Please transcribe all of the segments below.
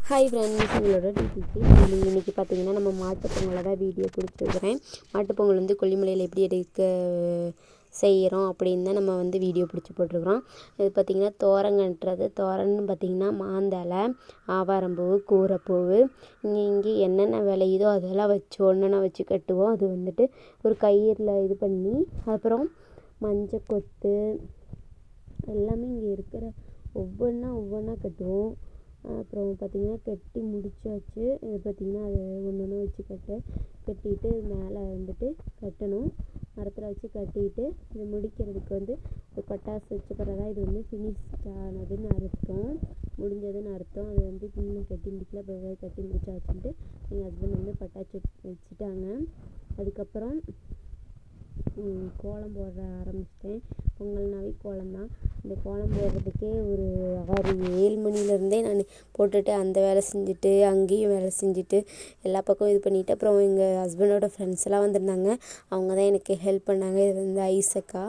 Hi friends, உங்களோட DTC இன்றைக்கி பார்த்தீங்கன்னா நம்ம மாட்டுப் பொங்கலை தான் வீடியோ பிடிச்சிருக்கிறேன். மாட்டுப்பொங்கல் வந்து கொல்லிமலையில் எப்படி செய்கிறோம் அப்படின்னு தான் நம்ம வந்து வீடியோ பிடிச்சி போட்டிருக்கிறோம். இது பார்த்திங்கன்னா தோரங்கன்றது தோரன்னு பார்த்திங்கன்னா மாந்தலை, ஆவாரம்பூ, கூரைப்பூ, இங்கே என்னென்ன விளையுதோ அதெல்லாம் வச்சு ஒன்றா வச்சு கட்டுவோம். அது வந்துட்டு ஒரு கயிறில் இது பண்ணி அப்புறம் மஞ்சள் கொத்து எல்லாமே இங்கே இருக்கிற ஒவ்வொன்றா கட்டுவோம். அப்புறம் பார்த்திங்கன்னா கட்டி முடிச்சாச்சு. இது பார்த்திங்கன்னா அது ஒன்று வச்சு கட்டிட்டு மேலே வந்துட்டு கட்டணும். மரத்தில் வச்சு கட்டிட்டு இது முடிக்கிறதுக்கு வந்து ஒரு பட்டாசு வச்ச பிறகு தான் இது வந்து ஃபினிஷ் ஆனதுன்னு அர்த்தம், முடிஞ்சதுன்னு அர்த்தம். அது வந்து இன்னும் கட்டி முடிக்கல, பிறகு கட்டி முடிச்சாச்சுன்ட்டு எங்கள் ஹஸ்பண்ட் வந்து பட்டாசு வச்சுட்டாங்க. அதுக்கப்புறம் கோலம் போட ஆரம்பிச்சிட்டேன். பொங்கல்னாவே கோலம் தான். இந்த கோலம் போடுறதுக்கே ஒரு 6-7 மணிலேருந்தே நான் போட்டுட்டு அந்த வேலை செஞ்சுட்டு அங்கேயும் வேலை செஞ்சுட்டு எல்லா பக்கம் இது பண்ணிவிட்டு அப்புறம் எங்கள் ஹஸ்பண்டோட ஃப்ரெண்ட்ஸ் எல்லாம் வந்திருந்தாங்க. அவங்க தான் எனக்கு ஹெல்ப் பண்ணாங்க. இது வந்து ஐசக்கா,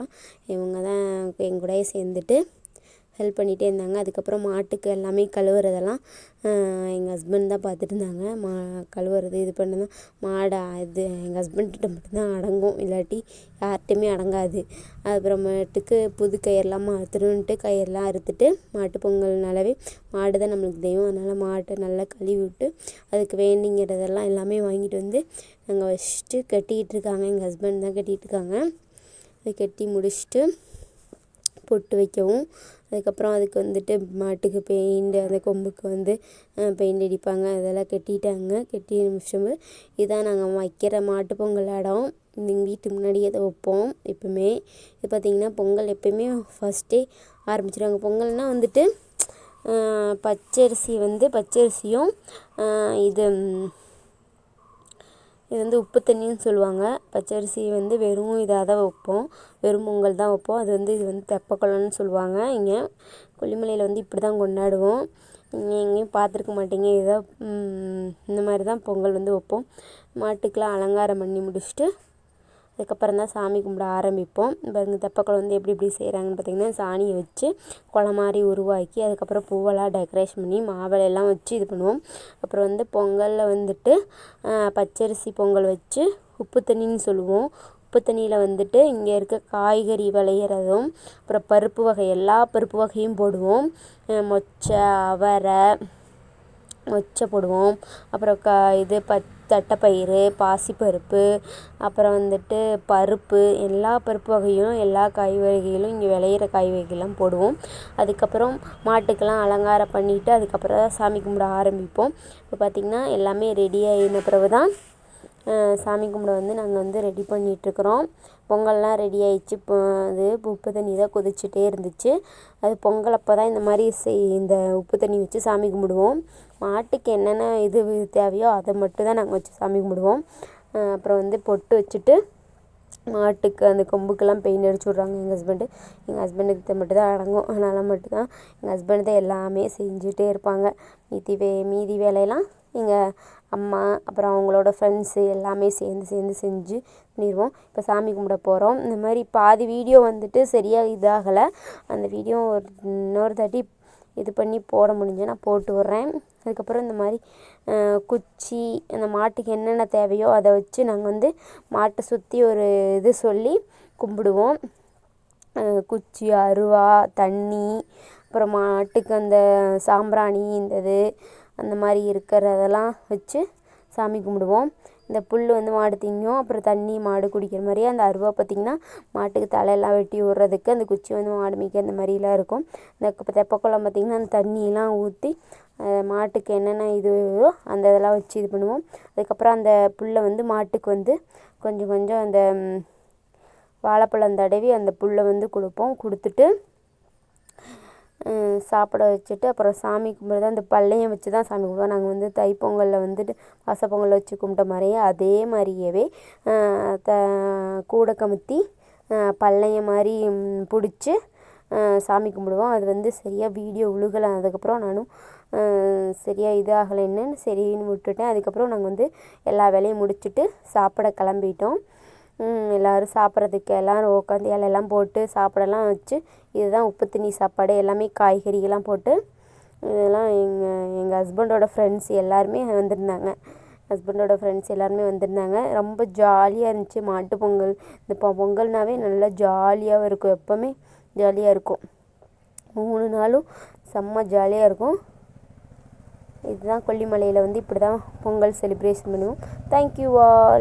இவங்க தான் என் கூடயே சேர்ந்துட்டு ஹெல்ப் பண்ணிகிட்டே இருந்தாங்க. அதுக்கப்புறம் மாட்டுக்கு எல்லாமே கழுவுறதெல்லாம் எங்கள் ஹஸ்பண்ட் தான் பார்த்துட்டு இருந்தாங்க. கழுவுறது இது பண்ணது மாடை இது எங்கள் ஹஸ்பண்ட்கிட்ட மட்டும்தான் அடங்கும், இல்லாட்டி யார்கிட்டையுமே அடங்காது. அப்புறமேட்டுக்கு புது கயிறெல்லாம் மாற்றணுன்ட்டு கயிறெல்லாம் அறுத்துட்டு மாட்டு பொங்கல்னாலவே மாடு தான் நம்மளுக்கு தெய்வம். அதனால் மாட்டை நல்லா கழுவி விட்டு அதுக்கு வேண்டிங்கிறதெல்லாம் எல்லாமே வாங்கிட்டு வந்து நாங்கள் வச்சுட்டு கட்டிக்கிட்டு இருக்காங்க. எங்கள் ஹஸ்பண்ட் தான் கட்டிகிட்டு இருக்காங்க. அதை கட்டி முடிச்சுட்டு பொட்டு வைக்கவும், அதுக்கப்புறம் அதுக்கு வந்துட்டு மாட்டுக்கு பெயிண்ட், அந்த கொம்புக்கு வந்து பெயிண்ட் அடிப்பாங்க. அதெல்லாம் கட்டிட்டாங்க. கட்டி முடிச்சோம். இதான் நாங்கள் வைக்கிற மாட்டு பொங்கல் இடம். எங்கள் வீட்டு முன்னாடியே அதை வைப்போம் எப்பவுமே. இது பார்த்திங்கன்னா பொங்கல் எப்பயுமே ஃபஸ்ட்டே ஆரம்பிச்சிடுவாங்க. பொங்கல்னால் வந்துட்டு பச்சரிசியும் இது வந்து உப்பு தண்ணின்னு சொல்லுவாங்க. பச்சரிசி வந்து வெறும் இதாக தான் வைப்போம், வெறும் பொங்கல் தான் வைப்போம். அது வந்து இது வந்து தெப்பக்குளம்னு சொல்லுவாங்க. இங்கே கொல்லிமலையில் வந்து இப்படி தான் கொண்டாடுவோம். நீங்கள் எங்கேயும் பார்த்துருக்க மாட்டீங்க. இதை இந்த மாதிரி தான் பொங்கல் வந்து வைப்போம். மாட்டுக்கெலாம் அலங்காரம் பண்ணி முடிச்சுட்டு அதுக்கப்புறம் தான் சாமி கும்பிட ஆரம்பிப்போம். இப்போ இந்த தெப்பக்குளம் வந்து எப்படி செய்கிறாங்கன்னு பார்த்திங்கன்னா, சாணியை வச்சு குளம் மாதிரி உருவாக்கி அதுக்கப்புறம் பூவெல்லாம் டெக்கரேஷன் பண்ணி மாவிளையெல்லாம் வச்சு இது பண்ணுவோம். அப்புறம் வந்து பொங்கலில் வந்துட்டு பச்சரிசி பொங்கல் வச்சு உப்பு தண்ணின்னு சொல்லுவோம். உப்பு தண்ணியில் வந்துட்டு இங்கே இருக்க காய்கறி விளையிறதும் அப்புறம் பருப்பு வகை எல்லா பருப்பு வகையும் போடுவோம். மொச்சை, அவரை மொச்சை போடுவோம். அப்புறம் தட்டைப்பயிறு, பாசிப்பருப்பு, அப்புறம் வந்துட்டு பருப்பு, எல்லா பருப்பு வகையும் எல்லா காய் வகைகளும் இங்கே விளையிற காய் வகைகள்லாம் போடுவோம். அதுக்கப்புறம் மாட்டுக்கெல்லாம் அலங்காரம் பண்ணிவிட்டு அதுக்கப்புறம் தான் சாமி கும்பிட ஆரம்பிப்போம். இப்போ பார்த்திங்கன்னா எல்லாமே ரெடி ஆகின பிறகு தான் சாமி கும்பிட வந்து நாங்கள் வந்து ரெடி பண்ணிகிட்ருக்குறோம். பொங்கல்லாம் ரெடி ஆகிடுச்சு. இப்போ அது உப்பு தண்ணி தான் கொதிச்சுட்டே இருந்துச்சு. அது பொங்கல் அப்போ தான் இந்த மாதிரி இந்த உப்பு தண்ணி வச்சு சாமி கும்பிடுவோம். மாட்டுக்கு என்னென்ன இது தேவையோ அதை மட்டும் தான் நாங்கள் வச்சு சாமி கும்பிடுவோம். அப்புறம் வந்து பொட்டு வச்சுட்டு மாட்டுக்கு அந்த கொம்புக்கெல்லாம் பெயிண்ட் அடிச்சு விட்றாங்க எங்கள் ஹஸ்பண்டுக்கு மட்டும் தான் அடங்கும். அதனால் மட்டும்தான் எங்கள் ஹஸ்பண்ட் தான் எல்லாமே செஞ்சுட்டே இருப்பாங்க. மீதி வேலையெல்லாம் எங்கள் அம்மா அப்புறம் அவங்களோட ஃப்ரெண்ட்ஸு எல்லாமே சேர்ந்து செஞ்சு பண்ணிடுவோம். இப்போ சாமி கும்பிட போகிறோம். இந்த மாதிரி பாதி வீடியோ வந்துட்டு சரியாக இதாகலை. அந்த வீடியோ இன்னொரு தாட்டி இது பண்ணி போட முடிஞ்சேன்னா போட்டு விட்றேன். அதுக்கப்புறம் இந்த மாதிரி குச்சி அந்த மாட்டுக்கு என்னென்ன தேவையோ அதை வச்சு நாங்கள் வந்து மாட்டை சுற்றி ஒரு இது சொல்லி கும்பிடுவோம். குச்சி, அருவா, தண்ணி, அப்புறம் மாட்டுக்கு அந்த சாம்பிராணி அந்த மாதிரி இருக்கிறதெல்லாம் வச்சு சாமி கும்பிடுவோம். இந்த புல் வந்து மாடு திங்கும். அப்புறம் தண்ணி மாடு குடிக்கிற மாதிரியே அந்த அருவா பார்த்திங்கன்னா மாட்டுக்கு தலையெல்லாம் வெட்டி விட்றதுக்கு, அந்த குச்சி வந்து மாடு மேய்க்க அந்த மாதிரிலாம் இருக்கும். இந்த தெப்பக்குளம் பார்த்திங்கன்னா அந்த தண்ணியெலாம் ஊற்றி மாட்டுக்கு என்னென்ன இதுவோ அந்த இதெல்லாம் வச்சு இது பண்ணுவோம். அதுக்கப்புறம் அந்த புல்லை வந்து மாட்டுக்கு வந்து கொஞ்சம் அந்த வாழைப்பழம் தடவி அந்த புல்லை வந்து கொடுத்துட்டு சாப்பிட வச்சுட்டு அப்புறம் சாமி கும்பிட்றது அந்த பல்லையம் வச்சு தான் சாமி கும்பிடுவோம். நாங்கள் வந்து தைப்பொங்கலில் வந்துட்டு வாசப்பொங்கல் வச்சு கும்பிட்ட மாதிரியே அதே மாதிரியவே கூடை கமுத்தி பல்லையம் மாதிரி பிடிச்சி சாமி கும்பிடுவோம். அது வந்து சரியாக வீடியோ உழுகலை. அதுக்கப்புறம் நானும் சரியாக இதாகலைன்னு சரின்னு விட்டுட்டேன். அதுக்கப்புறம் நாங்கள் வந்து எல்லா வேலையும் முடிச்சுட்டு சாப்பிட கிளம்பிட்டோம். எல்லோரும் சாப்பிட்றதுக்கு எல்லோரும் உட்காந்து இலையெல்லாம் போட்டு சாப்பிடலாம் வச்சு இதுதான் உப்பு தண்ணி சாப்பாடு. எல்லாமே காய்கறிகள்லாம் போட்டு இதெல்லாம் எங்கள் ஹஸ்பண்டோட ஃப்ரெண்ட்ஸ் எல்லாருமே வந்திருந்தாங்க. ரொம்ப ஜாலியாக இருந்துச்சு மாட்டு பொங்கல். இந்த பொங்கல்னாவே நல்லா ஜாலியாகவும் இருக்கும், எப்போவுமே ஜாலியாக இருக்கும். 3 நாளும் செம்ம ஜாலியாக இருக்கும். இதுதான் கொல்லிமலையில் இப்படி தான் பொங்கல் செலிப்ரேஷன் பண்ணுவோம். Thank you all.